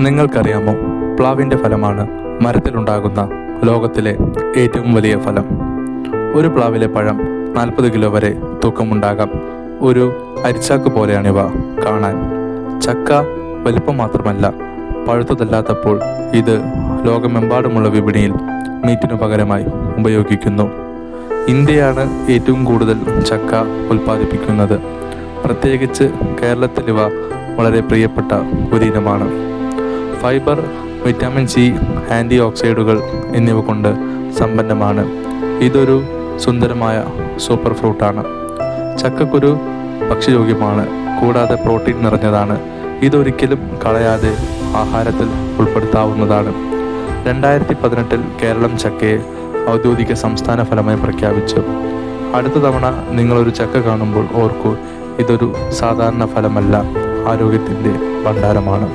നിങ്ങൾക്കറിയാമോ, പ്ലാവിൻ്റെ ഫലമാണ് മരത്തിലുണ്ടാകുന്ന ലോകത്തിലെ ഏറ്റവും വലിയ ഫലം. ഒരു പ്ലാവിലെ പഴം 40 കിലോ വരെ തൂക്കമുണ്ടാകാം. ഒരു അരിച്ചാക്ക് പോലെയാണിവ കാണാൻ. ചക്ക വലിപ്പം മാത്രമല്ല, പഴുത്തതല്ലാത്തപ്പോൾ ഇത് ലോകമെമ്പാടുമുള്ള വിപണിയിൽ മീറ്റിനു പകരമായി ഉപയോഗിക്കുന്നു. ഇന്ത്യയാണ് ഏറ്റവും കൂടുതൽ ചക്ക ഉൽപ്പാദിപ്പിക്കുന്നത്. പ്രത്യേകിച്ച് കേരളത്തിൽ ഇവ വളരെ പ്രിയപ്പെട്ട ഒരിനമാണ്. ഫൈബർ, വിറ്റാമിൻ സി, ആൻറ്റി ഓക്സൈഡുകൾ എന്നിവ കൊണ്ട് സമ്പന്നമാണ്. ഇതൊരു സുന്ദരമായ സൂപ്പർ ഫ്രൂട്ടാണ്. ചക്കക്കുരു ഭക്ഷ്യയോഗ്യമാണ്, കൂടാതെ പ്രോട്ടീൻ നിറഞ്ഞതാണ്. ഇതൊരിക്കലും കളയാതെ ആഹാരത്തിൽ ഉൾപ്പെടുത്താവുന്നതാണ്. 2018 കേരളം ചക്കയെ ഔദ്യോഗിക സംസ്ഥാന ഫലമായി പ്രഖ്യാപിച്ചു. അടുത്ത തവണ നിങ്ങളൊരു ചക്ക കാണുമ്പോൾ ഓർക്കൂ, ഇതൊരു സാധാരണ ഫലമല്ല, ആരോഗ്യത്തിൻ്റെ ഭണ്ഡാരമാണ്.